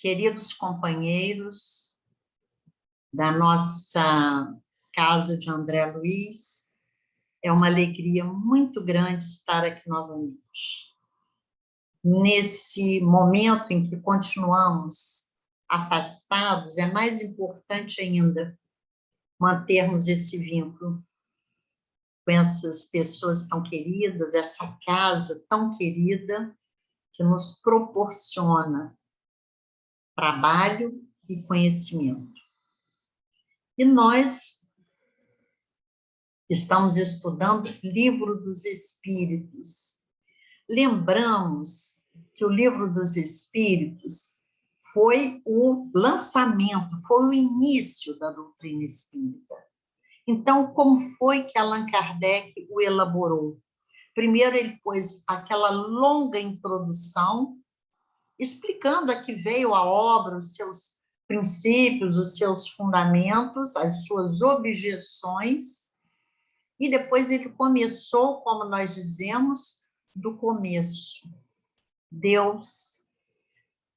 queridos companheiros da nossa casa de André Luiz, é uma alegria muito grande estar aqui novamente. Nesse momento em que continuamos afastados, é mais importante ainda mantermos esse vínculo com essas pessoas tão queridas, essa casa tão querida, que nos proporciona trabalho e conhecimento. E nós estamos estudando o Livro dos Espíritos. Lembramos que o Livro dos Espíritos foi o lançamento, foi o início da doutrina espírita. Então, como foi que Allan Kardec o elaborou? Primeiro, ele pôs aquela longa introdução, explicando a que veio a obra, os seus princípios, os seus fundamentos, as suas objeções, e depois ele começou, como nós dizemos, do começo. Deus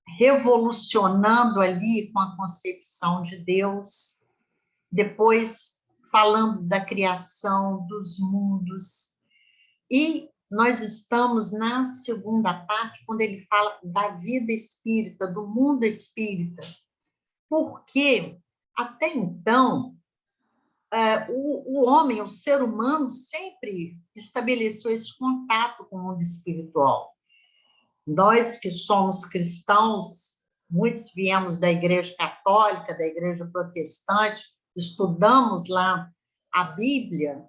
revolucionando ali com a concepção de Deus, depois falando da criação dos mundos, e nós estamos na segunda parte, quando ele fala da vida espírita, do mundo espírita, porque até então o homem, o ser humano, sempre estabeleceu esse contato com o mundo espiritual. Nós que somos cristãos, muitos viemos da Igreja Católica, da Igreja Protestante, estudamos lá a Bíblia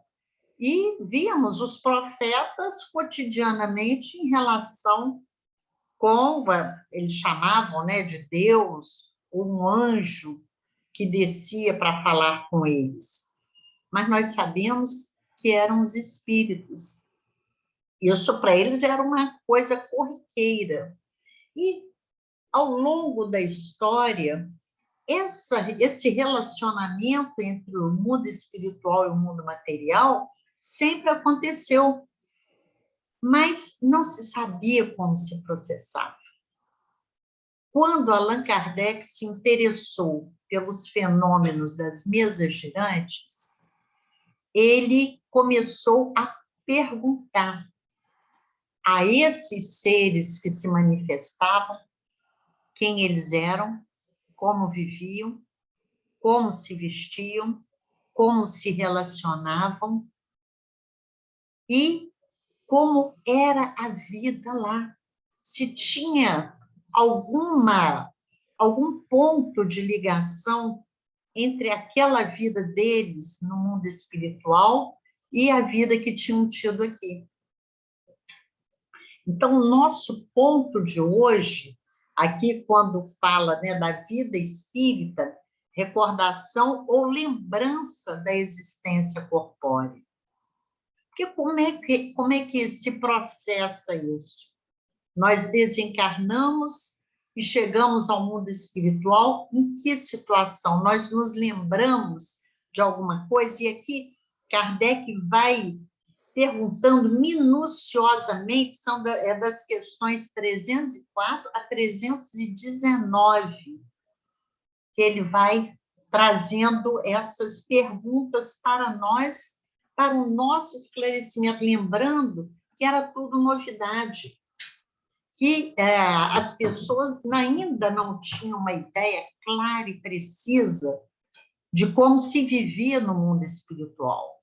e víamos os profetas cotidianamente em relação com, eles chamavam, né, de Deus, ou um anjo que descia para falar com eles. Mas nós sabemos que eram os espíritos. Isso para eles era uma coisa corriqueira. E, ao longo da história, esse relacionamento entre o mundo espiritual e o mundo material sempre aconteceu, mas não se sabia como se processava. Quando Allan Kardec se interessou pelos fenômenos das mesas girantes, ele começou a perguntar a esses seres que se manifestavam quem eles eram, como viviam, como se vestiam, como se relacionavam e como era a vida lá. Se tinha algum ponto de ligação entre aquela vida deles no mundo espiritual e a vida que tinham tido aqui. Então, o nosso ponto de hoje, aqui quando fala, né, da vida espírita, recordação ou lembrança da existência corpórea. Porque como é que se processa isso? Nós desencarnamos e chegamos ao mundo espiritual, em que situação? Nós nos lembramos de alguma coisa? E aqui Kardec vai perguntando minuciosamente, são das questões 304 a 319, que ele vai trazendo essas perguntas para nós, para o nosso esclarecimento, lembrando que era tudo novidade, que as pessoas ainda não tinham uma ideia clara e precisa de como se vivia no mundo espiritual.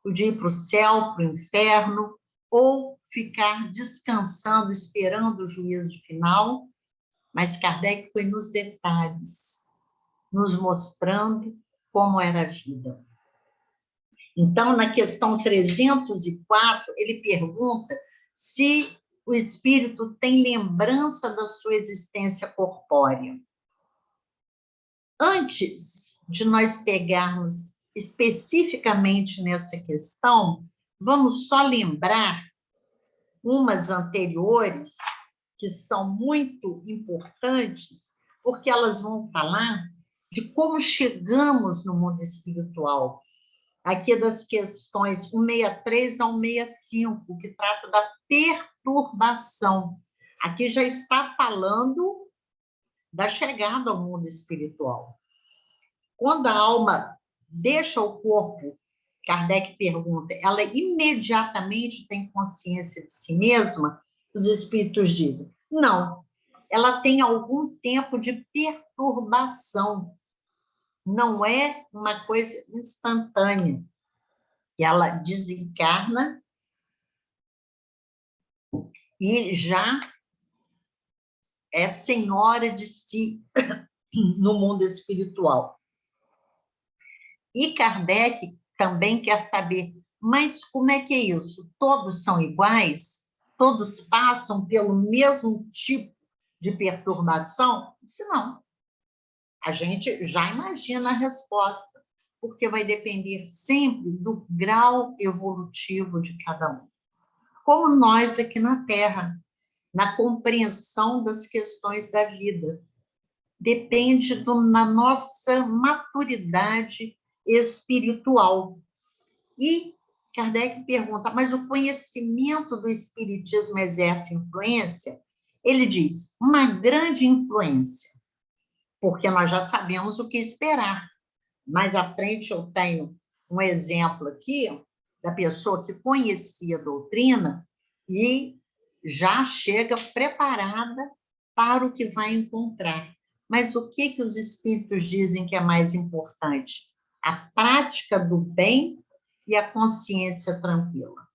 Podia ir para o céu, para o inferno, ou ficar descansando, esperando o juízo final, mas Kardec foi nos detalhes, nos mostrando como era a vida. Então, na questão 304, ele pergunta se o espírito tem lembrança da sua existência corpórea. Antes de nós pegarmos especificamente nessa questão, vamos só lembrar umas anteriores, que são muito importantes, porque elas vão falar de como chegamos no mundo espiritual. Aqui das questões 163 ao 165, que trata da perturbação. Aqui já está falando da chegada ao mundo espiritual. Quando a alma deixa o corpo, Kardec pergunta, ela imediatamente tem consciência de si mesma? Os espíritos dizem, não, ela tem algum tempo de perturbação, não é uma coisa instantânea, que ela desencarna e já é senhora de si no mundo espiritual. E Kardec também quer saber, mas como é que é isso? Todos são iguais? Todos passam pelo mesmo tipo de perturbação? Se não, a gente já imagina a resposta, porque vai depender sempre do grau evolutivo de cada um. Como nós aqui na Terra, na compreensão das questões da vida. Depende da nossa maturidade espiritual. E Kardec pergunta, mas o conhecimento do espiritismo exerce influência? Ele diz, uma grande influência, porque nós já sabemos o que esperar. Mais à frente eu tenho um exemplo aqui da pessoa que conhecia a doutrina e já chega preparada para o que vai encontrar. Mas o que os espíritos dizem que é mais importante? A prática do bem e a consciência tranquila.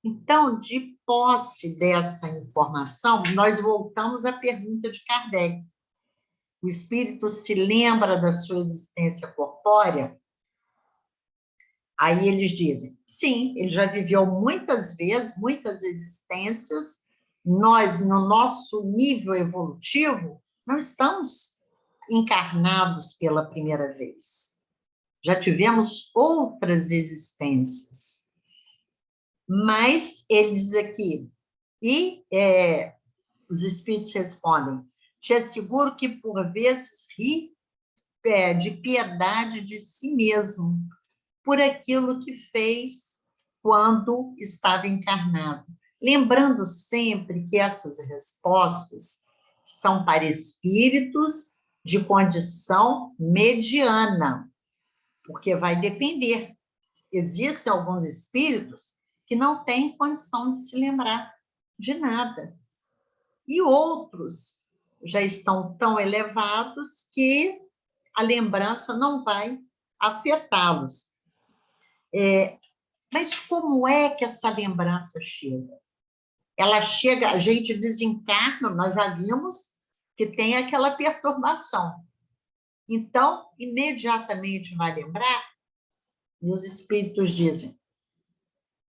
Então, de posse dessa informação, nós voltamos à pergunta de Kardec. O espírito se lembra da sua existência corpórea? Aí eles dizem, sim, ele já viveu muitas vezes, muitas existências. Nós, no nosso nível evolutivo, não estamos encarnados pela primeira vez. Já tivemos outras existências. Mas ele diz aqui, e os espíritos respondem, te asseguro que por vezes ri de piedade de si mesmo, por aquilo que fez quando estava encarnado. Lembrando sempre que essas respostas são para espíritos de condição mediana, porque vai depender. Existem alguns espíritos que não têm condição de se lembrar de nada. E outros já estão tão elevados que a lembrança não vai afetá-los. Mas como é que essa lembrança chega? Ela chega, a gente desencarna, nós já vimos que tem aquela perturbação. Então, imediatamente vai lembrar, e os espíritos dizem,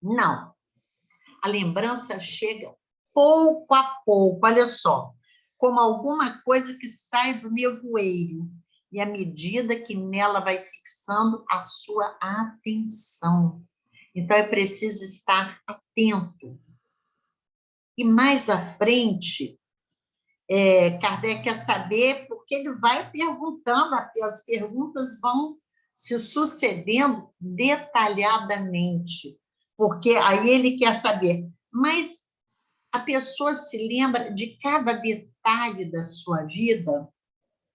não, a lembrança chega pouco a pouco, olha só, como alguma coisa que sai do nevoeiro, e à medida que nela vai fixando a sua atenção. Então, é preciso estar atento. E mais à frente, Kardec quer saber, porque ele vai perguntando, as perguntas vão se sucedendo detalhadamente, porque aí ele quer saber, mas a pessoa se lembra de cada detalhe da sua vida?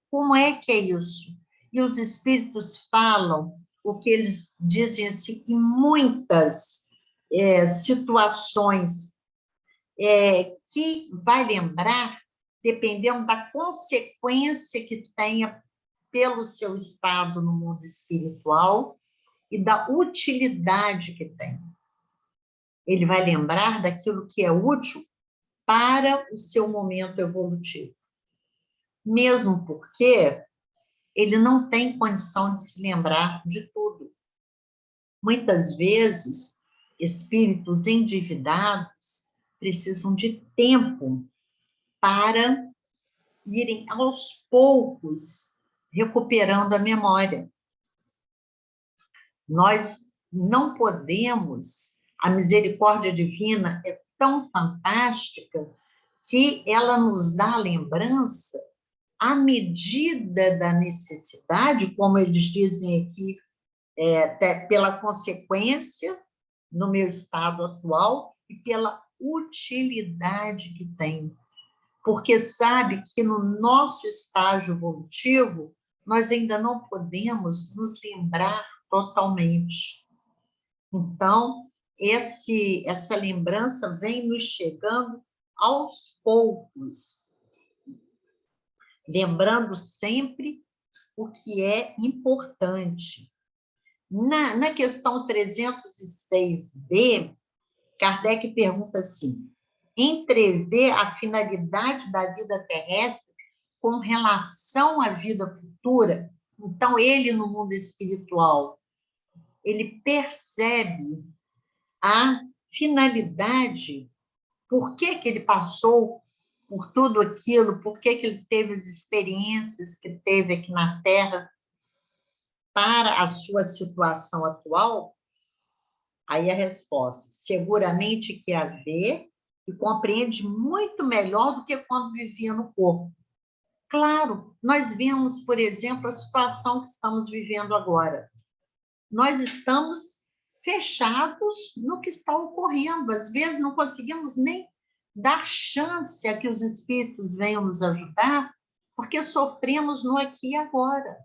Como é que é isso? E os espíritos falam o que eles dizem assim, em muitas situações que vai lembrar, dependendo da consequência que tenha pelo seu estado no mundo espiritual e da utilidade que tem. Ele vai lembrar daquilo que é útil para o seu momento evolutivo. Mesmo porque ele não tem condição de se lembrar de tudo. Muitas vezes, espíritos endividados precisam de tempo para irem aos poucos recuperando a memória. Nós não podemos, a misericórdia divina é tão fantástica que ela nos dá a lembrança à medida da necessidade, como eles dizem aqui, pela consequência no meu estado atual e pela utilidade que tem. porque sabe que no nosso estágio evolutivo, nós ainda não podemos nos lembrar totalmente. Então, essa lembrança vem nos chegando aos poucos, lembrando sempre o que é importante. Na questão 306b, Kardec pergunta assim: entrever a finalidade da vida terrestre com relação à vida futura? Então, ele, no mundo espiritual, ele percebe a finalidade, por que que ele passou por tudo aquilo, por que que ele teve as experiências que teve aqui na Terra para a sua situação atual? Aí a resposta: seguramente que a vê e compreende muito melhor do que quando vivia no corpo. Claro, nós vemos, por exemplo, a situação que estamos vivendo agora. Nós estamos fechados no que está ocorrendo. Às vezes não conseguimos nem dar chance a que os espíritos venham nos ajudar, porque sofremos no aqui e agora.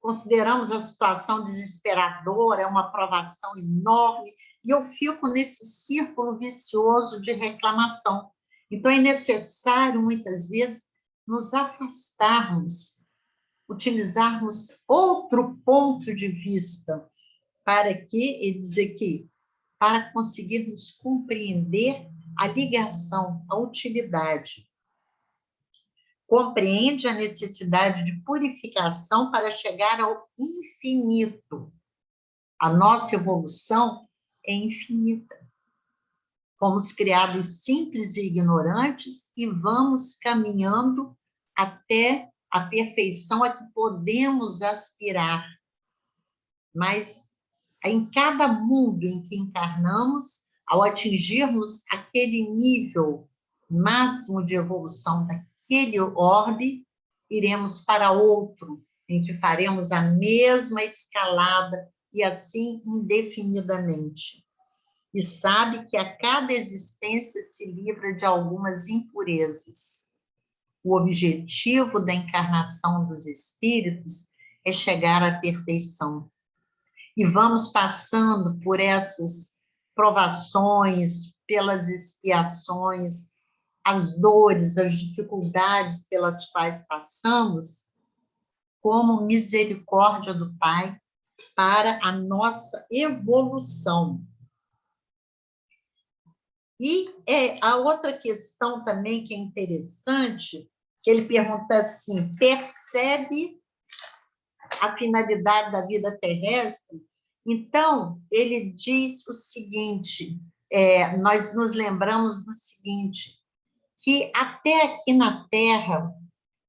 Consideramos a situação desesperadora, é uma provação enorme, e eu fico nesse círculo vicioso de reclamação. Então, é necessário, muitas vezes, nos afastarmos, utilizarmos outro ponto de vista, para que, ele diz aqui, para conseguirmos compreender a ligação, a utilidade. Compreende a necessidade de purificação para chegar ao infinito. A nossa evolução é infinita. Fomos criados simples e ignorantes e vamos caminhando até a perfeição a que podemos aspirar. Mas em cada mundo em que encarnamos, ao atingirmos aquele nível máximo de evolução daquele orbe, iremos para outro, em que faremos a mesma escalada e assim indefinidamente. E sabe que a cada existência se livra de algumas impurezas. O objetivo da encarnação dos espíritos é chegar à perfeição. E vamos passando por essas provações, pelas expiações, as dores, as dificuldades pelas quais passamos, como misericórdia do Pai para a nossa evolução. E a outra questão também que é interessante, que ele pergunta assim: percebe a finalidade da vida terrestre? Então, ele diz o seguinte, nós nos lembramos do seguinte, que até aqui na Terra,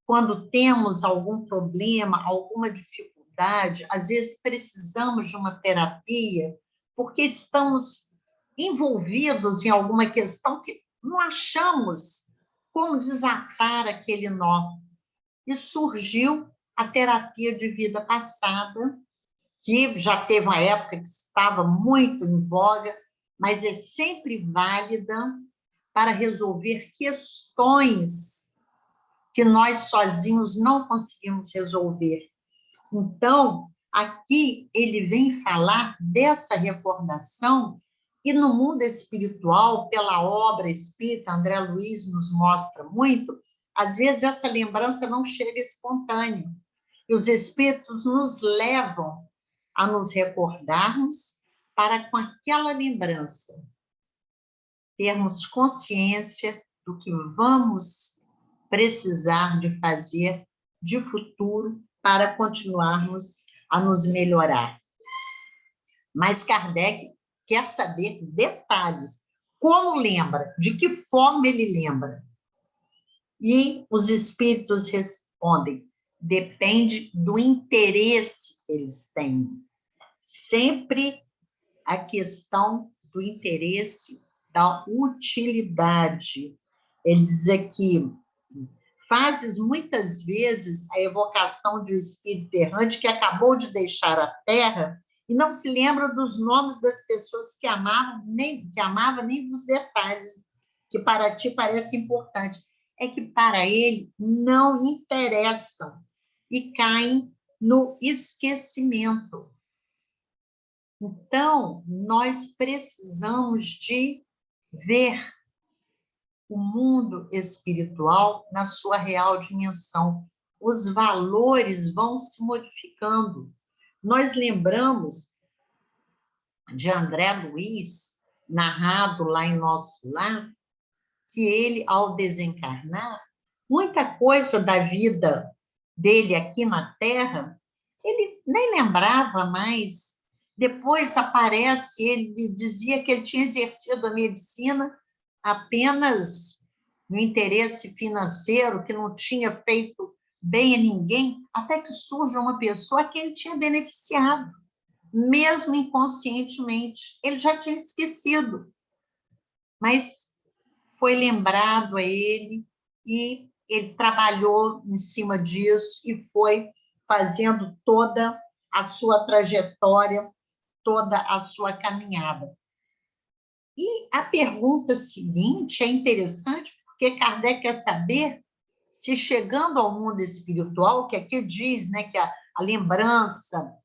quando temos algum problema, alguma dificuldade, às vezes precisamos de uma terapia, porque estamos envolvidos em alguma questão que não achamos como desatar aquele nó. E surgiu a terapia de vida passada, que já teve uma época que estava muito em voga, mas é sempre válida para resolver questões que nós sozinhos não conseguimos resolver. Então, aqui ele vem falar dessa recordação, e no mundo espiritual, pela obra espírita, André Luiz nos mostra muito, às vezes essa lembrança não chega espontânea, e os espíritos nos levam a nos recordarmos para, com aquela lembrança, termos consciência do que vamos precisar de fazer de futuro para continuarmos a nos melhorar. Mas Kardec quer saber detalhes. Como lembra? De que forma ele lembra? E os espíritos respondem: depende do interesse que eles têm. Sempre a questão do interesse, da utilidade. Ele diz aqui: fazes muitas vezes a evocação de um espírito errante que acabou de deixar a Terra e não se lembra dos nomes das pessoas que amava, nem dos detalhes que para ti parece importante, é que para ele não interessam e caem no esquecimento. Então, nós precisamos de ver o mundo espiritual na sua real dimensão. Os valores vão se modificando. Nós lembramos de André Luiz, narrado lá em Nosso Lar, que ele, ao desencarnar, muita coisa da vida dele aqui na Terra, ele nem lembrava mais. Depois aparece, ele dizia que ele tinha exercido a medicina apenas no interesse financeiro, que não tinha feito bem a ninguém, até que surge uma pessoa que ele tinha beneficiado, mesmo inconscientemente. Ele já tinha esquecido, mas foi lembrado a ele e ele trabalhou em cima disso e foi fazendo toda a sua trajetória, toda a sua caminhada. E a pergunta seguinte é interessante, porque Kardec quer saber se, chegando ao mundo espiritual, que aqui diz, né, que a lembrança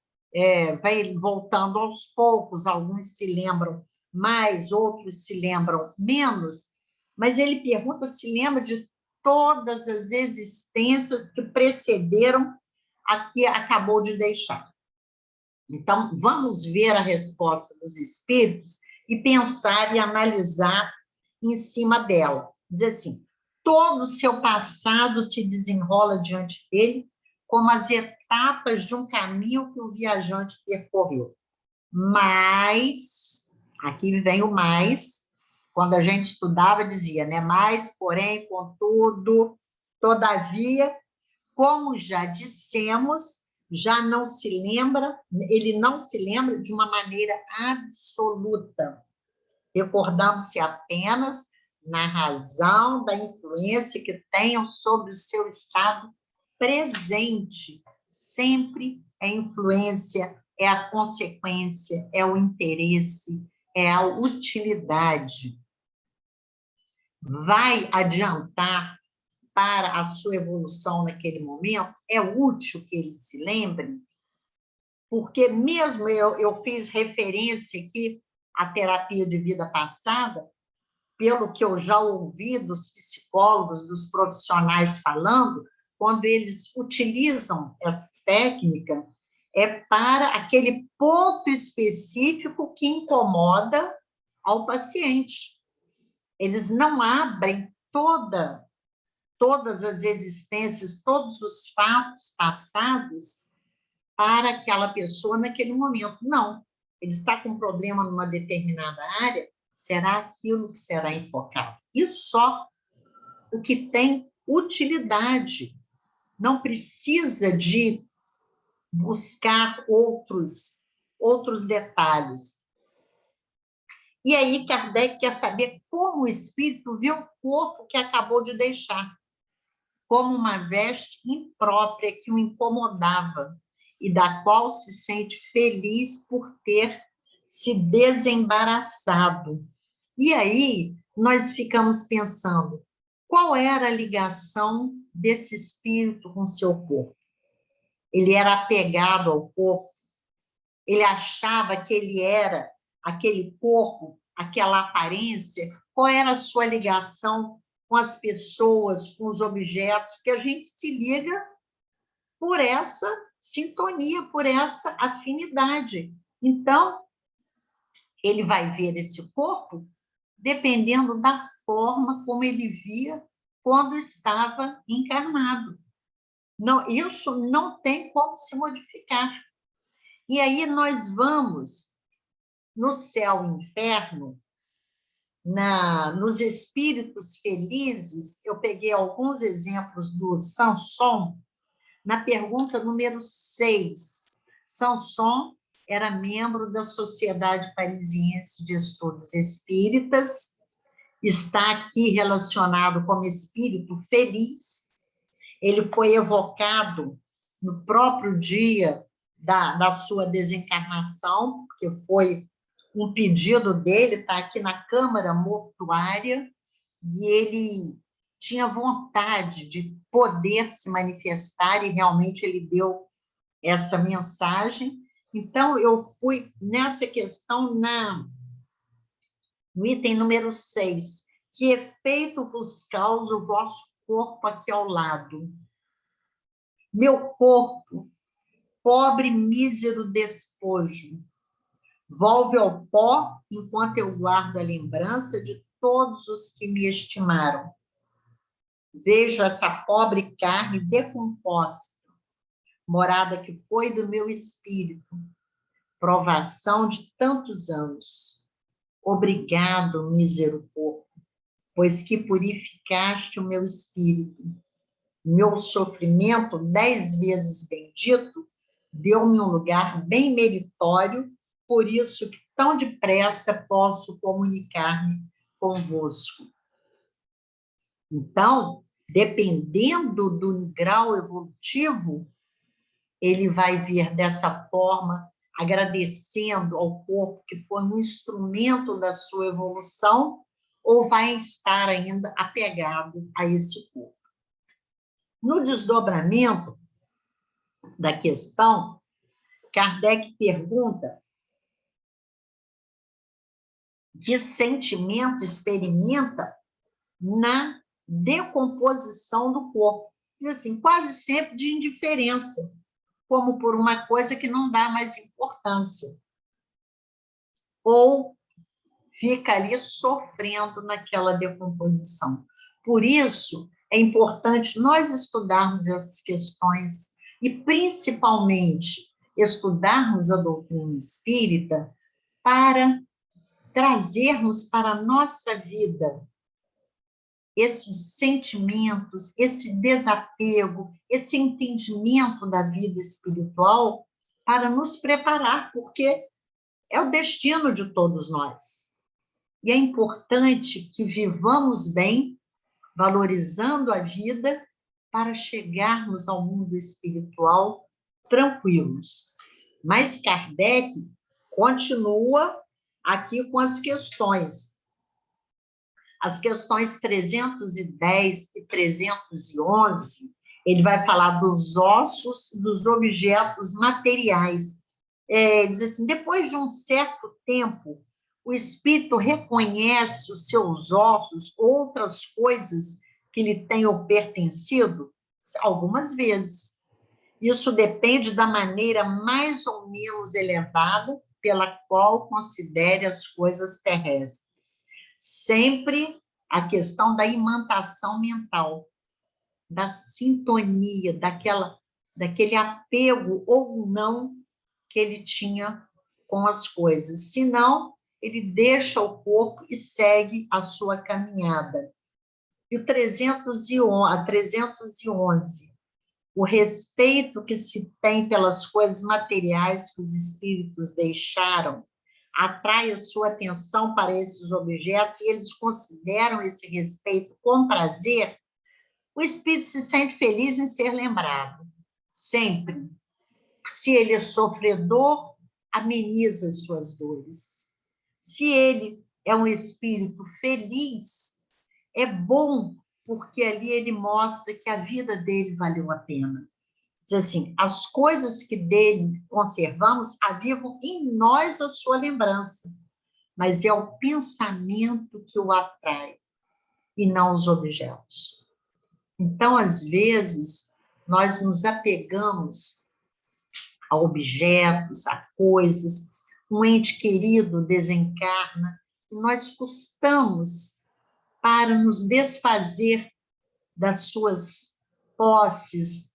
vai voltando aos poucos, alguns se lembram mais, outros se lembram menos, mas ele pergunta se lembra de todas as existências que precederam a que acabou de deixar. Então, vamos ver a resposta dos espíritos e pensar e analisar em cima dela. Diz assim: todo o seu passado se desenrola diante dele como as etapas de um caminho que o viajante percorreu. Mas, aqui vem o mais, quando a gente estudava dizia, né? Mas, porém, contudo, todavia, como já dissemos, já não se lembra, ele não se lembra de uma maneira absoluta, recordando-se apenas na razão da influência que tenham sobre o seu estado presente. Sempre é influência, é a consequência, é o interesse, é a utilidade. Vai adiantar para a sua evolução naquele momento? É útil que ele se lembre? Porque mesmo eu fiz referência aqui à terapia de vida passada, pelo que eu já ouvi dos psicólogos, dos profissionais falando, quando eles utilizam essa técnica, é para aquele ponto específico que incomoda ao paciente. Eles não abrem todas as existências, todos os fatos passados para aquela pessoa naquele momento. Não. Ele está com um problema numa determinada área, será aquilo que será enfocado. E só o que tem utilidade. Não precisa de buscar outros detalhes. E aí Kardec quer saber como o espírito viu o corpo que acabou de deixar, como uma veste imprópria que o incomodava e da qual se sente feliz por ter se desembaraçado. E aí nós ficamos pensando, qual era a ligação desse espírito com seu corpo? Ele era apegado ao corpo? Ele achava que ele era aquele corpo, aquela aparência? Qual era a sua ligação com as pessoas, com os objetos? Porque a gente se liga por essa sintonia, por essa afinidade. Então, ele vai ver esse corpo dependendo da forma como ele via quando estava encarnado. Não, isso não tem como se modificar. E aí nós vamos no céu e inferno, nos espíritos felizes. Eu peguei alguns exemplos do Sanson, na pergunta número 6. Sanson era membro da Sociedade Parisiense de Estudos Espíritas, está aqui relacionado como espírito feliz. Ele foi evocado no próprio dia da sua desencarnação, porque foi um pedido dele, está aqui na Câmara Mortuária, e ele tinha vontade de poder se manifestar, e realmente ele deu essa mensagem. Então, eu fui nessa questão no item número 6, que efeito vos causa o vosso corpo aqui ao lado. Meu corpo, pobre, mísero despojo, volve ao pó enquanto eu guardo a lembrança de todos os que me estimaram. Vejo essa pobre carne decomposta, morada que foi do meu espírito, provação de tantos anos. Obrigado, mísero corpo, pois que purificaste o meu espírito. Meu sofrimento, 10 vezes bendito, deu-me um lugar bem meritório, por isso que tão depressa posso comunicar-me convosco. Então, dependendo do grau evolutivo, ele vai vir dessa forma, agradecendo ao corpo que foi um instrumento da sua evolução, ou vai estar ainda apegado a esse corpo. No desdobramento da questão, Kardec pergunta que sentimento experimenta na decomposição do corpo. E assim, quase sempre de indiferença, como por uma coisa que não dá mais importância. Ou fica ali sofrendo naquela decomposição. Por isso, é importante nós estudarmos essas questões e, principalmente, estudarmos a doutrina espírita para trazermos para a nossa vida esses sentimentos, esse desapego, esse entendimento da vida espiritual para nos preparar, porque é o destino de todos nós. E é importante que vivamos bem, valorizando a vida, para chegarmos ao mundo espiritual tranquilos. Mas Kardec continua aqui com as questões. As questões 310 e 311, ele vai falar dos ossos e dos objetos materiais. Diz assim, depois de um certo tempo, o espírito reconhece os seus ossos, outras coisas que lhe tenham pertencido? Algumas vezes. Isso depende da maneira mais ou menos elevada pela qual considere as coisas terrestres. Sempre a questão da imantação mental, da sintonia, daquele apego ou não que ele tinha com as coisas. Senão, ele deixa o corpo e segue a sua caminhada. E o 311, o respeito que se tem pelas coisas materiais que os espíritos deixaram, atrai a sua atenção para esses objetos e eles consideram esse respeito com prazer, o espírito se sente feliz em ser lembrado, sempre. Se ele é sofredor, ameniza as suas dores. Se ele é um espírito feliz, é bom, porque ali ele mostra que a vida dele valeu a pena. Diz assim, as coisas que dele conservamos avivam em nós a sua lembrança, mas é o pensamento que o atrai, e não os objetos. Então, às vezes, nós nos apegamos a objetos, a coisas, um ente querido desencarna, e nós custamos para nos desfazer das suas posses,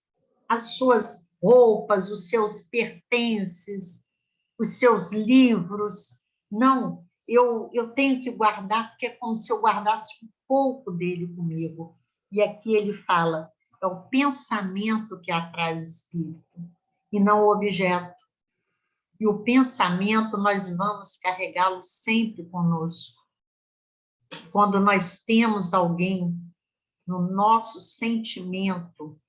as suas roupas, os seus pertences, os seus livros. Não, eu tenho que guardar, porque é como se eu guardasse um pouco dele comigo. E aqui ele fala, é o pensamento que atrai o espírito, e não o objeto. E o pensamento, nós vamos carregá-lo sempre conosco. Quando nós temos alguém no nosso sentimento,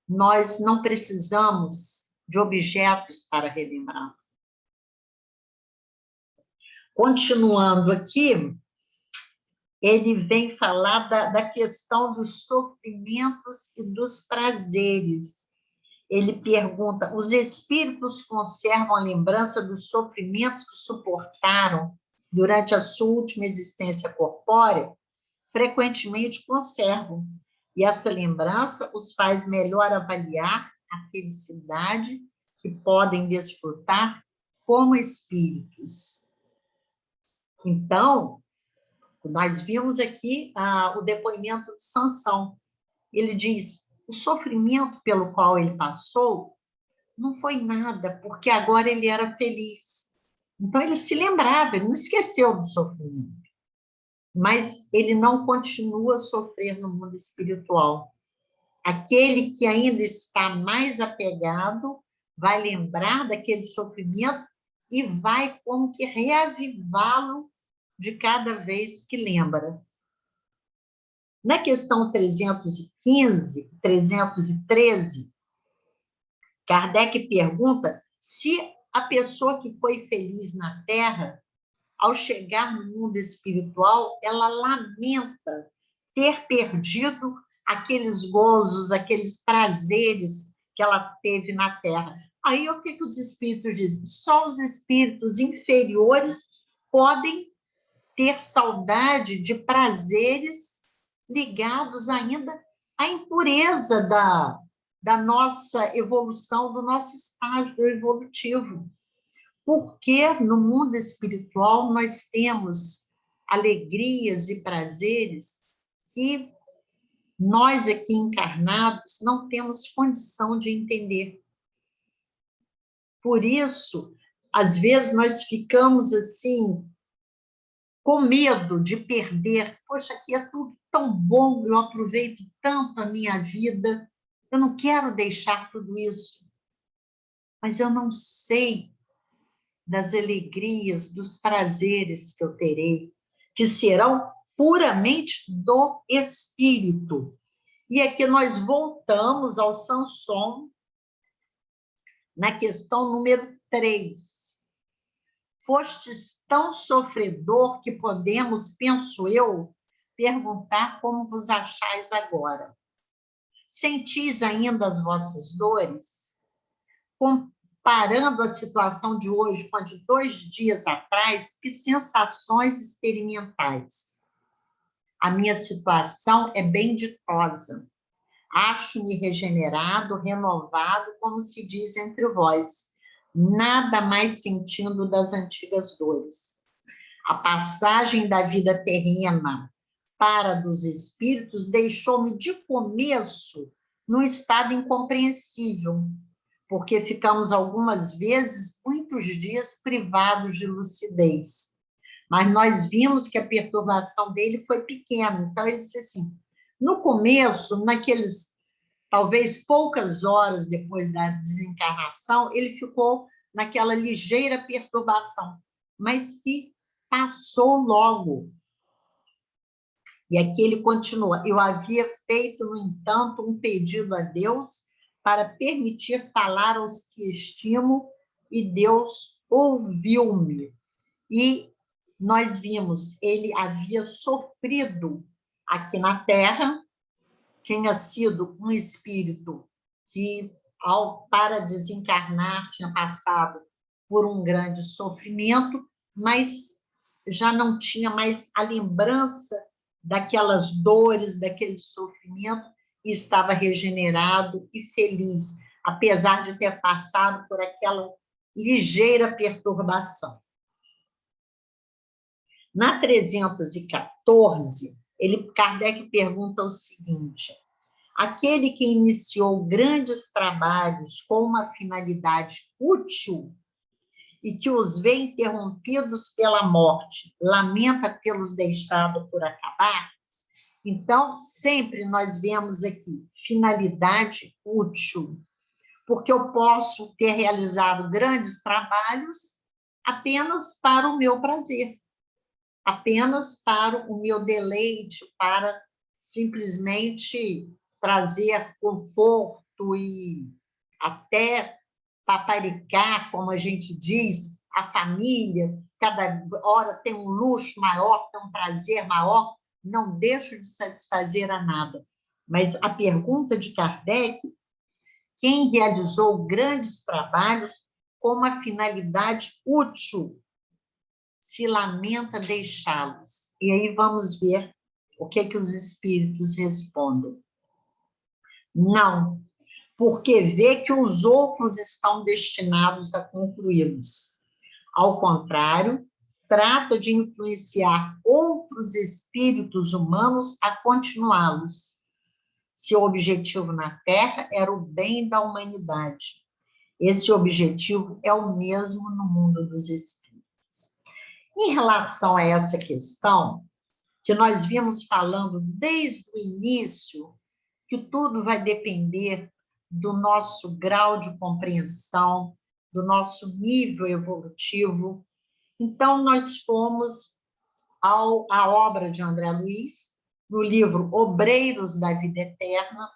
nós não precisamos de objetos para relembrar. Continuando aqui, ele vem falar da questão dos sofrimentos e dos prazeres. Ele pergunta: os espíritos conservam a lembrança dos sofrimentos que suportaram durante a sua última existência corpórea? Frequentemente conservam. E essa lembrança os faz melhor avaliar a felicidade que podem desfrutar como espíritos. Então, nós vimos aqui o depoimento de Sansão. Ele diz: o sofrimento pelo qual ele passou não foi nada, porque agora ele era feliz. Então, ele se lembrava, ele não esqueceu do sofrimento. Mas ele não continua a sofrer no mundo espiritual. Aquele que ainda está mais apegado vai lembrar daquele sofrimento e vai como que reavivá-lo de cada vez que lembra. Na questão 315, 313, Kardec pergunta se a pessoa que foi feliz na Terra, ao chegar no mundo espiritual, ela lamenta ter perdido aqueles gozos, aqueles prazeres que ela teve na Terra. Aí, o que os espíritos dizem? Só os espíritos inferiores podem ter saudade de prazeres ligados ainda à impureza da nossa evolução, do nosso estágio evolutivo. Porque no mundo espiritual nós temos alegrias e prazeres que nós aqui encarnados não temos condição de entender. Por isso, às vezes nós ficamos assim, com medo de perder. Poxa, aqui é tudo tão bom, eu aproveito tanto a minha vida, eu não quero deixar tudo isso. Mas eu não sei das alegrias, dos prazeres que eu terei, que serão puramente do espírito. E aqui nós voltamos ao Sanson, na questão número 3. Fostes tão sofredor que podemos, penso eu, perguntar como vos achais agora. Sentis ainda as vossas dores? Comparando a situação de hoje com a de 2 dias atrás, que sensações experimentais? A minha situação é bem ditosa. Acho-me regenerado, renovado, como se diz entre vós, nada mais sentindo das antigas dores. A passagem da vida terrena para dos espíritos deixou-me de começo num estado incompreensível, porque ficamos algumas vezes, muitos dias, privados de lucidez. Mas nós vimos que a perturbação dele foi pequena. Então, ele disse assim, no começo, naqueles, talvez poucas horas depois da desencarnação, ele ficou naquela ligeira perturbação, mas que passou logo. E aqui ele continua, eu havia feito, no entanto, um pedido a Deus para permitir falar aos que estimo, e Deus ouviu-me. E nós vimos, ele havia sofrido aqui na Terra, tinha sido um espírito que, para desencarnar, tinha passado por um grande sofrimento, mas já não tinha mais a lembrança daquelas dores, daquele sofrimento, e estava regenerado e feliz, apesar de ter passado por aquela ligeira perturbação. Na 314, Kardec pergunta o seguinte, aquele que iniciou grandes trabalhos com uma finalidade útil e que os vê interrompidos pela morte, lamenta tê-los deixado por acabar? Então, sempre nós vemos aqui finalidade útil, porque eu posso ter realizado grandes trabalhos apenas para o meu prazer, apenas para o meu deleite, para simplesmente trazer conforto e até paparicar, como a gente diz, a família, cada hora tem um luxo maior, tem um prazer maior, não deixo de satisfazer a nada. Mas a pergunta de Kardec, quem realizou grandes trabalhos com uma finalidade útil, se lamenta deixá-los. E aí vamos ver o que os espíritos respondem. Não, porque vê que os outros estão destinados a concluí-los. Ao contrário, trata de influenciar outros espíritos humanos a continuá-los. Seu objetivo na Terra era o bem da humanidade. Esse objetivo é o mesmo no mundo dos espíritos. Em relação a essa questão, que nós vimos falando desde o início, que tudo vai depender do nosso grau de compreensão, do nosso nível evolutivo. Então, nós fomos à obra de André Luiz, no livro Obreiros da Vida Eterna,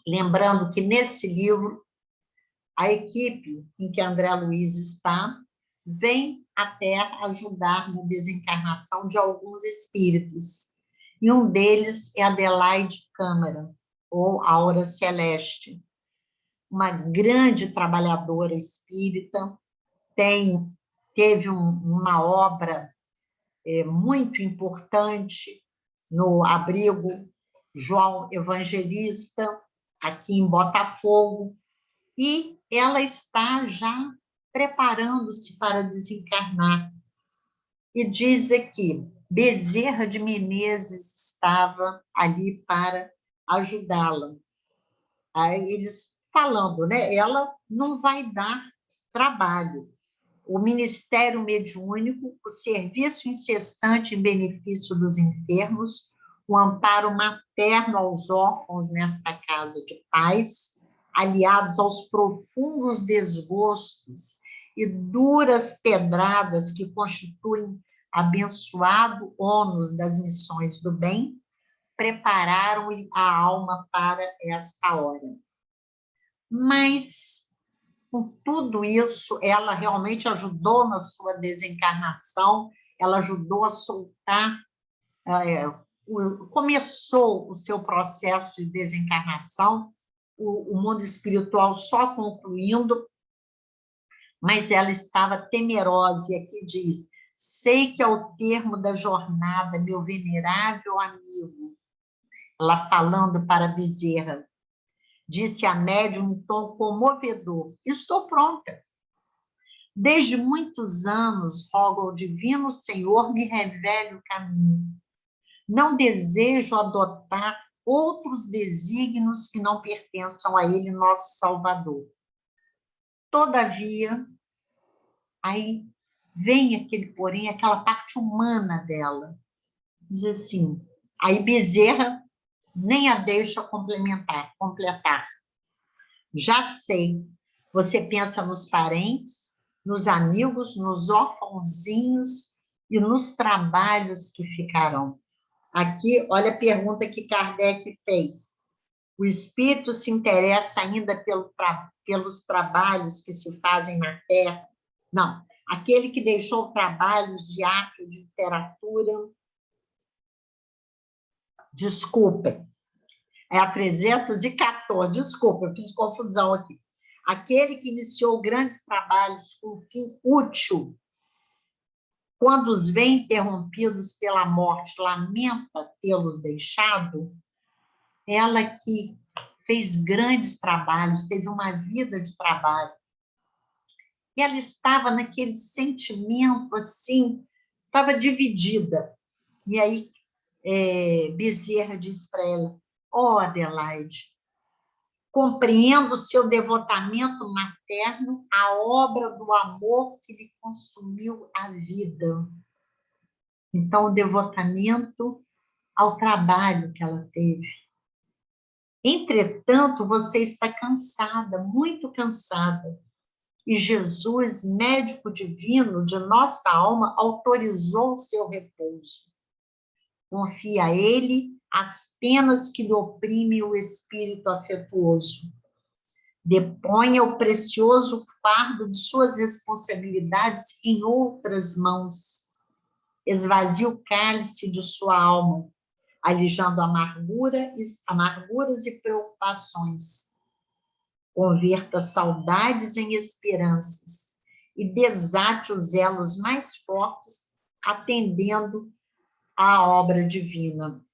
lembrando que nesse livro, a equipe em que André Luiz está, vem à Terra ajudar na desencarnação de alguns espíritos. E um deles é Adelaide Câmara, ou Aura Celeste, uma grande trabalhadora espírita, teve uma obra muito importante no abrigo João Evangelista, aqui em Botafogo, e ela está já preparando-se para desencarnar. E diz aqui, Bezerra de Menezes estava ali para ajudá-la. Aí eles falando, né? Ela não vai dar trabalho. O Ministério Mediúnico, o serviço incessante em benefício dos enfermos, o amparo materno aos órfãos nesta casa de paz, aliados aos profundos desgostos e duras pedradas que constituem abençoado ônus das missões do bem, prepararam-lhe a alma para esta hora. Mas, com tudo isso, ela realmente ajudou na sua desencarnação, ela ajudou a soltar, começou o seu processo de desencarnação, o mundo espiritual só concluindo, mas ela estava temerosa, e aqui diz, sei que ao termo da jornada, meu venerável amigo, ela falando para Bezerra, disse a médium em tom comovedor, estou pronta. Desde muitos anos, rogo ao Divino Senhor me revele o caminho. Não desejo adotar outros desígnios que não pertençam a Ele, nosso Salvador. Todavia, aí vem aquele, porém, aquela parte humana dela. Diz assim, aí Bezerra nem a deixa completar. Já sei, você pensa nos parentes, nos amigos, nos órfãozinhos e nos trabalhos que ficarão. Aqui, olha a pergunta que Kardec fez. O espírito se interessa ainda pelos trabalhos que se fazem na Terra? Não. Aquele que deixou trabalhos de arte ou de literatura... Desculpem. É a 314. Desculpa, eu fiz confusão aqui. Aquele que iniciou grandes trabalhos com fim útil, quando os vê interrompidos pela morte, lamenta tê-los deixado, ela que fez grandes trabalhos, teve uma vida de trabalho. E ela estava naquele sentimento, assim, estava dividida. E aí, Bezerra disse para ela, Adelaide, compreendo o seu devotamento materno à obra do amor que lhe consumiu a vida. Então, o devotamento ao trabalho que ela teve. Entretanto, você está cansada, muito cansada. E Jesus, médico divino de nossa alma, autorizou o seu repouso. Confia a ele as penas que lhe oprimem o espírito afetuoso. Deponha o precioso fardo de suas responsabilidades em outras mãos. esvazie o cálice de sua alma, alijando amarguras e preocupações. Converta saudades em esperanças e desate os elos mais fortes, atendendo à obra divina.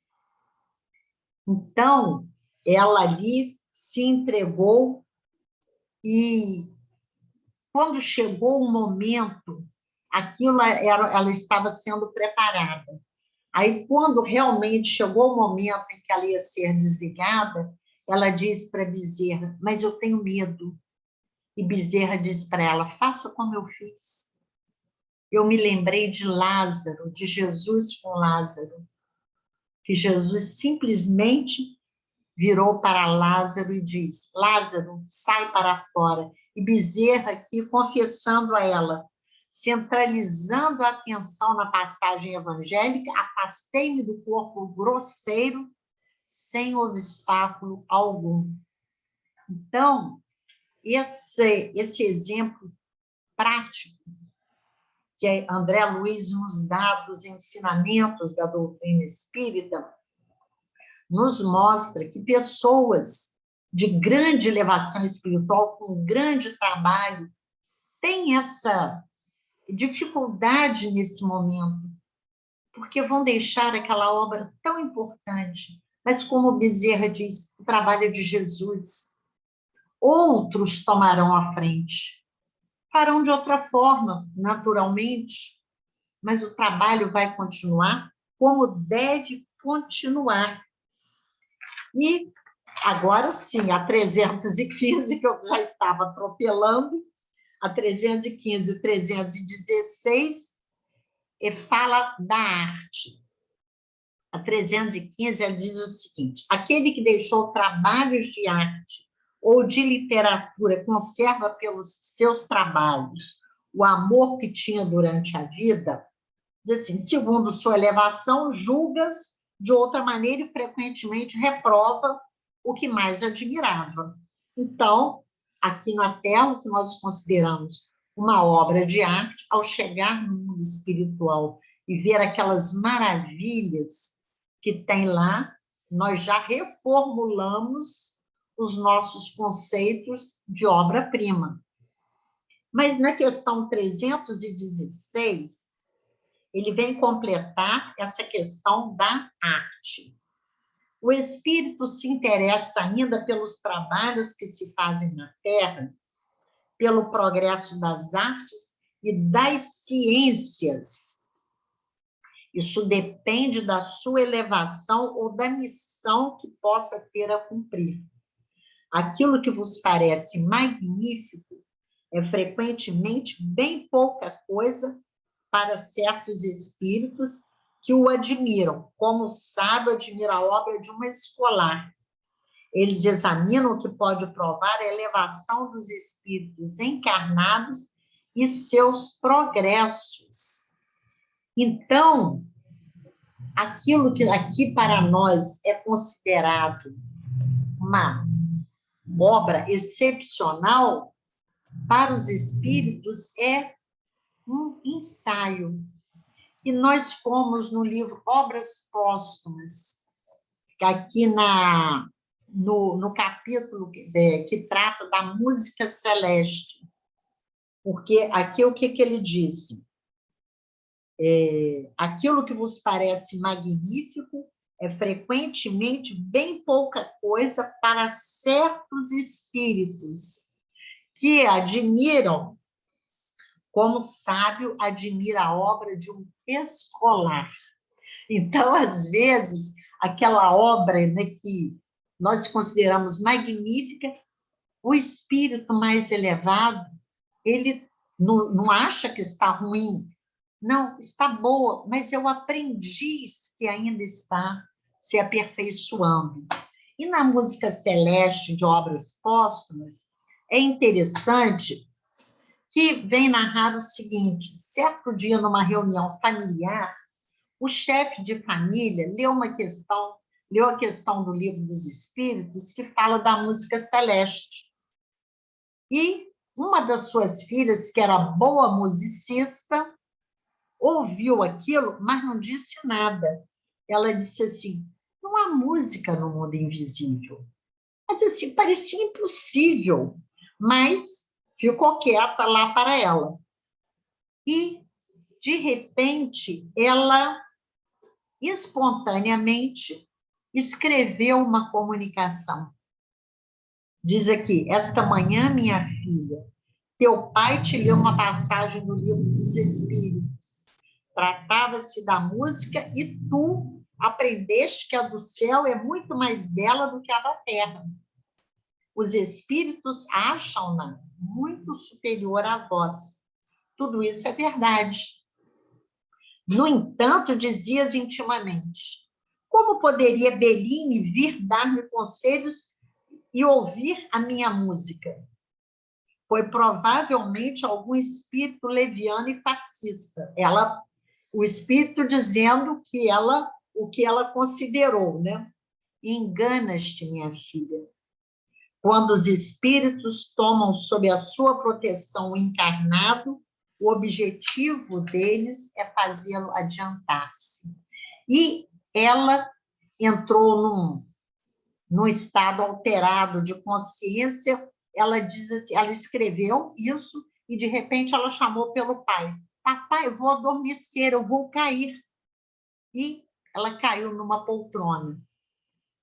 Então, ela ali se entregou e, quando chegou o momento, ela estava sendo preparada. Aí, quando realmente chegou o momento em que ela ia ser desligada, ela disse para Bezerra, mas eu tenho medo. E Bezerra disse para ela, faça como eu fiz. Eu me lembrei de Lázaro, de Jesus com Lázaro, que Jesus simplesmente virou para Lázaro e disse, Lázaro, sai para fora. E Bezerra aqui confessando a ela, centralizando a atenção na passagem evangélica, afastei-me do corpo grosseiro, sem obstáculo algum. Então, esse exemplo prático que André Luiz nos dá dos ensinamentos da doutrina espírita, nos mostra que pessoas de grande elevação espiritual, com grande trabalho, têm essa dificuldade nesse momento, porque vão deixar aquela obra tão importante. Mas, como Bezerra diz, o trabalho é de Jesus. Outros tomarão a frente. Farão de outra forma, naturalmente, mas o trabalho vai continuar como deve continuar. E agora sim, a 315, que eu já estava atropelando, a 315 e 316, fala da arte. A 315, ela diz o seguinte, aquele que deixou trabalhos de arte ou de literatura conserva pelos seus trabalhos o amor que tinha durante a vida, diz assim, segundo sua elevação, julgas de outra maneira e frequentemente reprova o que mais admirava. Então, aqui na Terra, o que nós consideramos uma obra de arte, ao chegar no mundo espiritual e ver aquelas maravilhas que tem lá, nós já reformulamos os nossos conceitos de obra-prima. Mas na questão 316, ele vem completar essa questão da arte. O espírito se interessa ainda pelos trabalhos que se fazem na Terra, pelo progresso das artes e das ciências. Isso depende da sua elevação ou da missão que possa ter a cumprir. Aquilo que vos parece magnífico é frequentemente bem pouca coisa para certos espíritos que o admiram, como o sábio admira a obra de uma escolar. Eles examinam o que pode provar a elevação dos espíritos encarnados e seus progressos. Então, aquilo que aqui para nós é considerado uma obra excepcional, para os espíritos é um ensaio. E nós fomos no livro Obras Póstumas, aqui no capítulo que trata da música celeste, porque aqui o que ele disse? Aquilo que vos parece magnífico é frequentemente bem pouca coisa para certos espíritos que admiram, como o sábio admira a obra de um escolar. Então, às vezes, aquela obra, né, que nós consideramos magnífica, o espírito mais elevado, ele não acha que está ruim. Não, está boa, mas é o aprendiz que ainda está se aperfeiçoando. E na música celeste de Obras Póstumas, é interessante que vem narrar o seguinte, certo dia, numa reunião familiar, o chefe de família leu a questão do Livro dos Espíritos, que fala da música celeste. E uma das suas filhas, que era boa musicista, ouviu aquilo, mas não disse nada. Ela disse assim, não há música no mundo invisível. Mas assim, parecia impossível, mas ficou quieta lá para ela. E, de repente, ela espontaneamente escreveu uma comunicação. Diz aqui, esta manhã, minha filha, teu pai te leu uma passagem do livro dos Espíritos. Tratava-se da música e tu aprendeste que a do céu é muito mais bela do que a da terra. Os espíritos acham-na muito superior a vós. Tudo isso é verdade. No entanto, dizias intimamente, como poderia Bellini vir dar-me conselhos e ouvir a minha música? Foi provavelmente algum espírito leviano e fascista. O espírito dizendo que o que ela considerou, né? Enganas-te, minha filha. Quando os espíritos tomam sob a sua proteção o encarnado, o objetivo deles é fazê-lo adiantar-se. E ela entrou num estado alterado de consciência. Ela diz assim, ela escreveu isso e, de repente, ela chamou pelo pai. Papai, eu vou adormecer, eu vou cair. E ela caiu numa poltrona.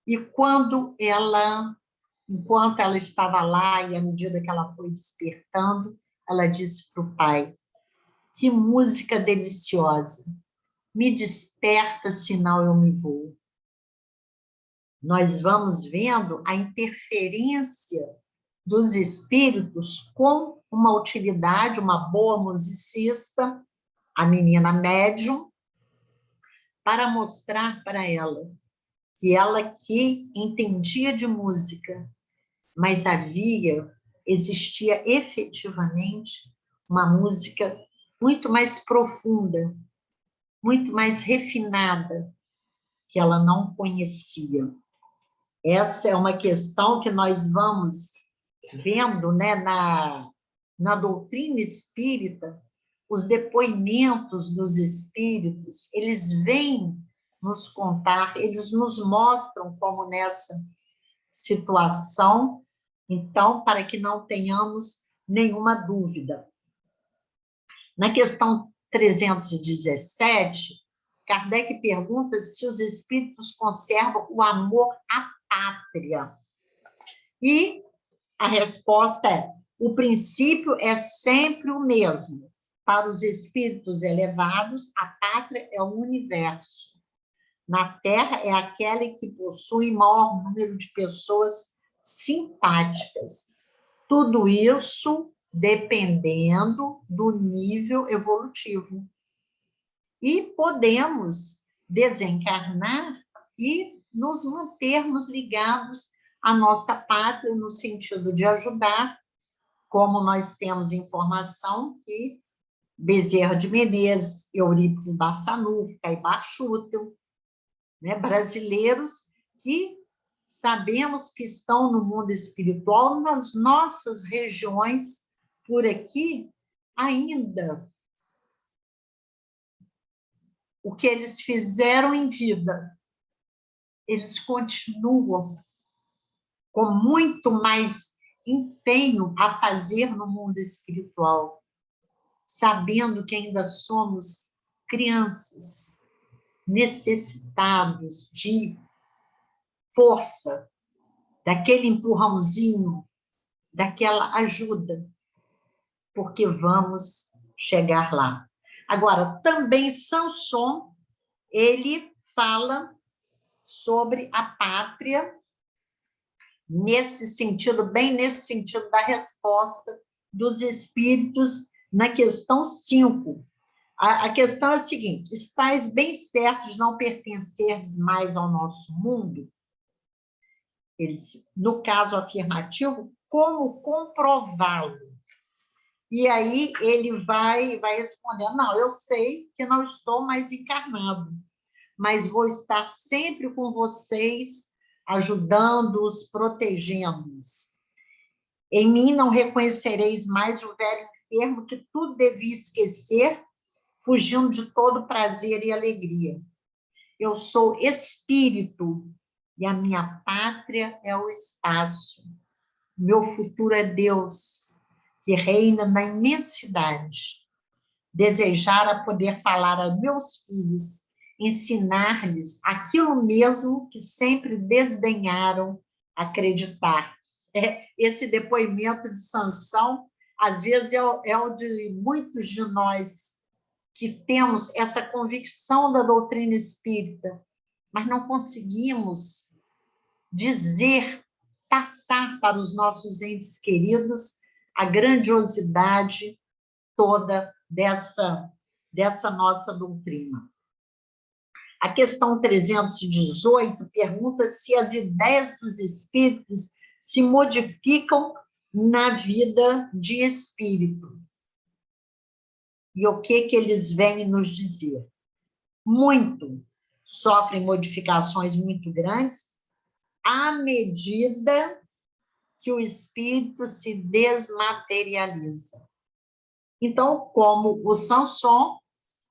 E enquanto ela estava lá, e à medida que ela foi despertando, ela disse para o pai, que música deliciosa, me desperta, senão eu me vou. Nós vamos vendo a interferência dos espíritos com uma utilidade, uma boa musicista, a menina médium, para mostrar para ela que entendia de música, mas existia efetivamente uma música muito mais profunda, muito mais refinada, que ela não conhecia. Essa é uma questão que nós vamos vendo, né, na doutrina espírita, os depoimentos dos espíritos, eles vêm nos contar, eles nos mostram como nessa situação, então, para que não tenhamos nenhuma dúvida. Na questão 317, Kardec pergunta se os espíritos conservam o amor à pátria. E a resposta é: o princípio é sempre o mesmo. Para os espíritos elevados, a pátria é o universo. Na Terra é aquela que possui maior número de pessoas simpáticas. Tudo isso dependendo do nível evolutivo. E podemos desencarnar e nos mantermos ligados à nossa pátria, no sentido de ajudar, como nós temos informação que Bezerra de Menezes, Eurípides Barçanufo, Caibá Schutel, né, brasileiros que sabemos que estão no mundo espiritual, nas nossas regiões, por aqui, ainda o que eles fizeram em vida, eles continuam com muito mais empenho a fazer no mundo espiritual, sabendo que ainda somos crianças, necessitados de força, daquele empurrãozinho, daquela ajuda, porque vamos chegar lá. Agora, também Samson, ele fala sobre a pátria, nesse sentido, bem nesse sentido da resposta dos espíritos na questão 5. A questão é a seguinte: estais bem certos de não pertenceres mais ao nosso mundo? Eles, no caso afirmativo, como comprová-lo? E aí ele vai responder, não, eu sei que não estou mais encarnado, mas vou estar sempre com vocês, ajudando-os, protegendo-os. Em mim não reconhecereis mais o velho enfermo que tudo devia esquecer, fugindo de todo prazer e alegria. Eu sou espírito e a minha pátria é o espaço. Meu futuro é Deus, que reina na imensidade. Desejara poder falar a meus filhos, ensinar-lhes aquilo mesmo que sempre desdenharam acreditar. Esse depoimento de Sansão, às vezes, é o de muitos de nós que temos essa convicção da doutrina espírita, mas não conseguimos dizer, passar para os nossos entes queridos a grandiosidade toda dessa nossa doutrina. A questão 318 pergunta se as ideias dos espíritos se modificam na vida de espírito. E o que eles vêm nos dizer? Muito. Sofrem modificações muito grandes à medida que o espírito se desmaterializa. Então, como o Samson,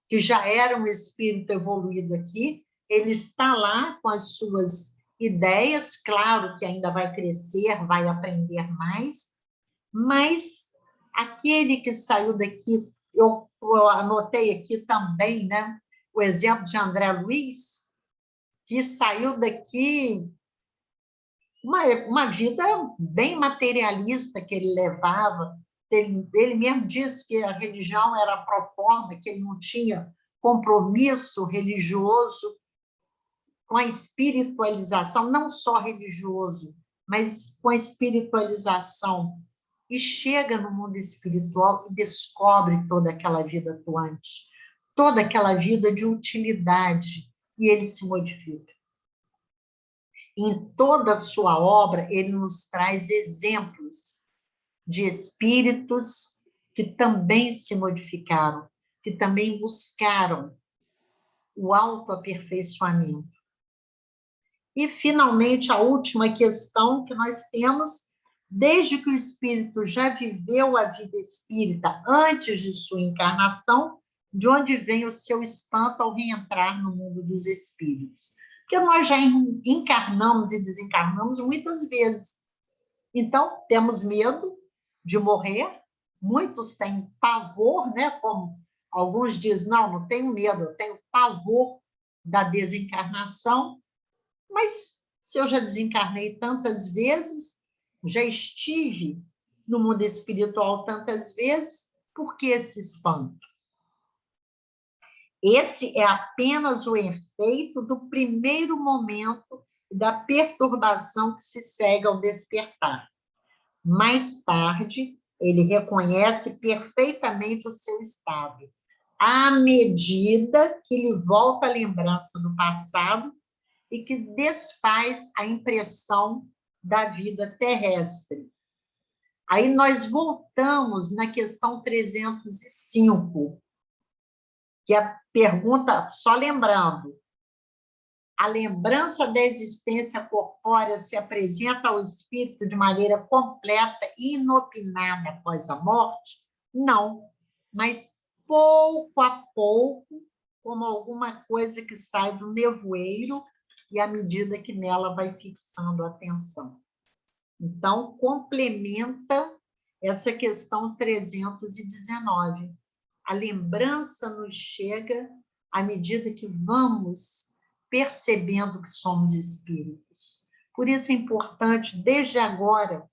que já era um espírito evoluído aqui, ele está lá com as suas ideias, claro que ainda vai crescer, vai aprender mais, mas aquele que saiu daqui, eu anotei aqui também, né, o exemplo de André Luiz, que saiu daqui uma vida bem materialista que ele levava. Ele mesmo disse que a religião era pro forma, que ele não tinha compromisso religioso com a espiritualização, não só religioso, mas com a espiritualização. E chega no mundo espiritual e descobre toda aquela vida atuante, toda aquela vida de utilidade, e ele se modifica. Em toda a sua obra, ele nos traz exemplos de espíritos que também se modificaram, que também buscaram o autoaperfeiçoamento. E, finalmente, a última questão que nós temos, desde que o espírito já viveu a vida espírita antes de sua encarnação, de onde vem o seu espanto ao reentrar no mundo dos espíritos? Porque nós já encarnamos e desencarnamos muitas vezes. Então, temos medo de morrer, muitos têm pavor, né? Como alguns dizem, não tenho medo, eu tenho pavor da desencarnação, mas se eu já desencarnei tantas vezes, já estive no mundo espiritual tantas vezes, por que esse espanto? Esse é apenas o efeito do primeiro momento da perturbação que se segue ao despertar. Mais tarde, ele reconhece perfeitamente o seu estado, à medida que lhe volta a lembrança do passado e que desfaz a impressão da vida terrestre. Aí nós voltamos na questão 305, que a pergunta, só lembrando, a lembrança da existência corpórea se apresenta ao espírito de maneira completa e inopinada após a morte? Não, mas pouco a pouco, como alguma coisa que sai do nevoeiro e à medida que nela vai fixando a atenção. Então, complementa essa questão 319. A lembrança nos chega à medida que vamos percebendo que somos espíritos. Por isso é importante, desde agora,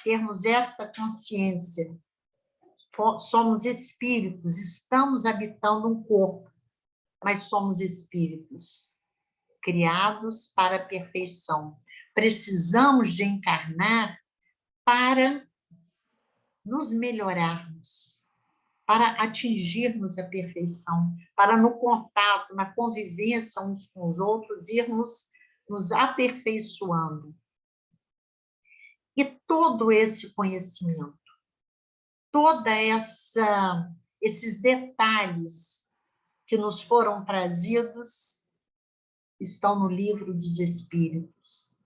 termos esta consciência. Somos espíritos, estamos habitando um corpo, mas somos espíritos, criados para a perfeição. Precisamos de encarnar para nos melhorarmos, para atingirmos a perfeição, para no contato, na convivência uns com os outros, irmos nos aperfeiçoando. E todo esse conhecimento, esses detalhes que nos foram trazidos estão no Livro dos Espíritos.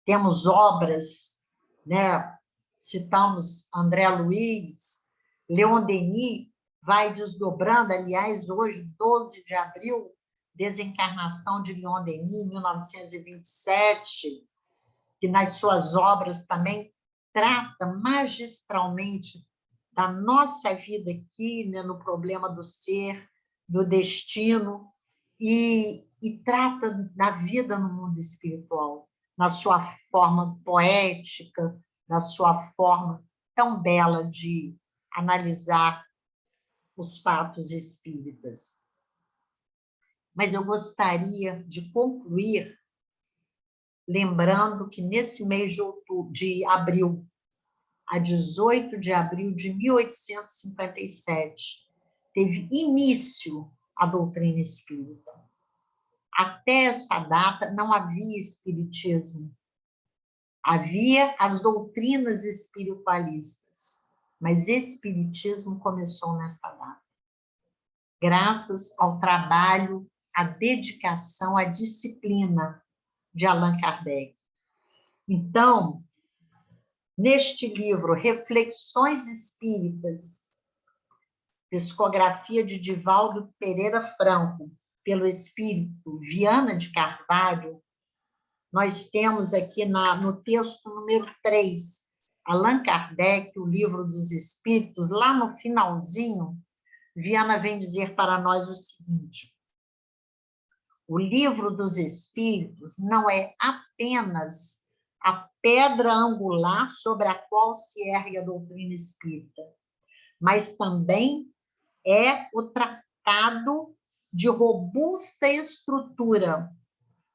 Temos obras, né? Citamos André Luiz, Leon Denis, vai desdobrando. Aliás, hoje, 12 de abril, desencarnação de Leon Denis, em 1927, que nas suas obras também trata magistralmente da nossa vida aqui, né, no problema do ser, do destino, e trata da vida no mundo espiritual, na sua forma poética, na sua forma tão bela de analisar os fatos espíritas. Mas eu gostaria de concluir lembrando que nesse mês de abril, a 18 de abril de 1857, teve início a doutrina espírita. Até essa data não havia espiritismo. Havia as doutrinas espiritualistas, mas espiritismo começou nessa data. Graças ao trabalho, à dedicação, à disciplina de Allan Kardec. Então, neste livro, Reflexões Espíritas, psicografia de Divaldo Pereira Franco, pelo espírito Viana de Carvalho, nós temos aqui no texto número 3, Allan Kardec, o Livro dos Espíritos, lá no finalzinho, Viana vem dizer para nós o seguinte: o Livro dos Espíritos não é apenas a pedra angular sobre a qual se ergue a doutrina espírita, mas também é o tratado de robusta estrutura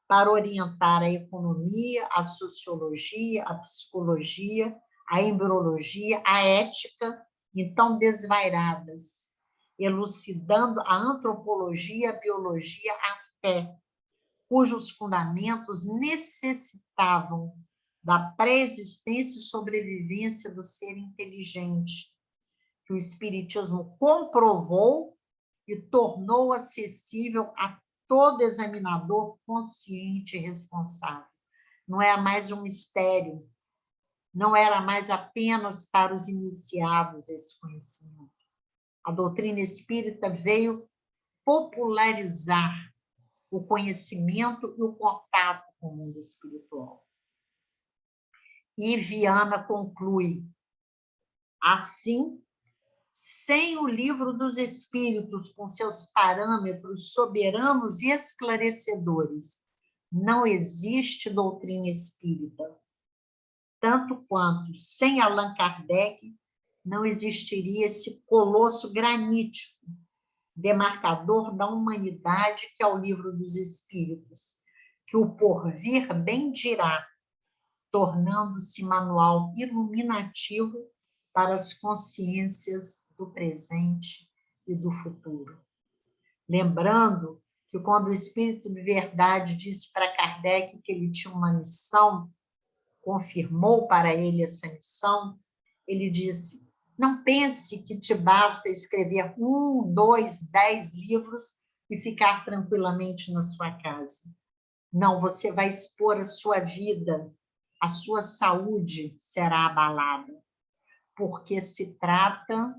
para orientar a economia, a sociologia, a psicologia, a embriologia, a ética, então desvairadas, elucidando a antropologia, a biologia, a fé, cujos fundamentos necessitavam da pré-existência e sobrevivência do ser inteligente, que o Espiritismo comprovou e tornou acessível a todo examinador consciente e responsável. Não era mais um mistério, não era mais apenas para os iniciados esse conhecimento. A doutrina espírita veio popularizar o conhecimento e o contato com o mundo espiritual. E Viana conclui: assim, sem o Livro dos Espíritos, com seus parâmetros soberanos e esclarecedores, não existe doutrina espírita. Tanto quanto, sem Allan Kardec, não existiria esse colosso granítico, demarcador da humanidade, que é o Livro dos Espíritos, que o porvir bem dirá, tornando-se manual iluminativo para as consciências do presente e do futuro. Lembrando que quando o Espírito de Verdade disse para Kardec que ele tinha uma missão, confirmou para ele essa missão, ele disse: não pense que te basta escrever 1, 2, 10 livros e ficar tranquilamente na sua casa. Não, você vai expor a sua vida, a sua saúde será abalada, porque se trata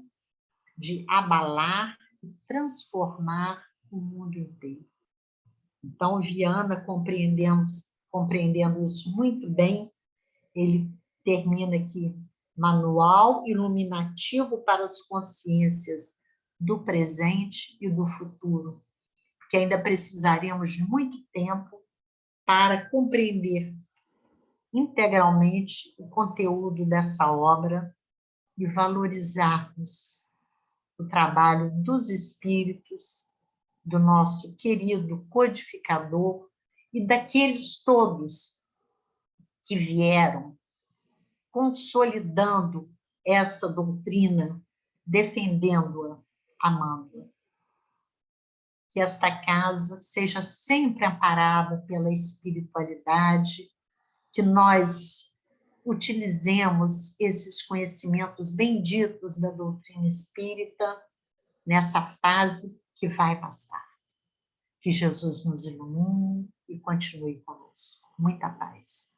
de abalar e transformar o mundo inteiro. Então, Viana, compreendendo isso muito bem, ele termina aqui: manual iluminativo para as consciências do presente e do futuro, porque ainda precisaremos de muito tempo para compreender integralmente o conteúdo dessa obra e valorizarmos o trabalho dos espíritos, do nosso querido codificador e daqueles todos que vieram consolidando essa doutrina, defendendo-a, amando-a. Que esta casa seja sempre amparada pela espiritualidade, que nós utilizemos esses conhecimentos benditos da doutrina espírita nessa fase que vai passar. Que Jesus nos ilumine e continue conosco. Muita paz.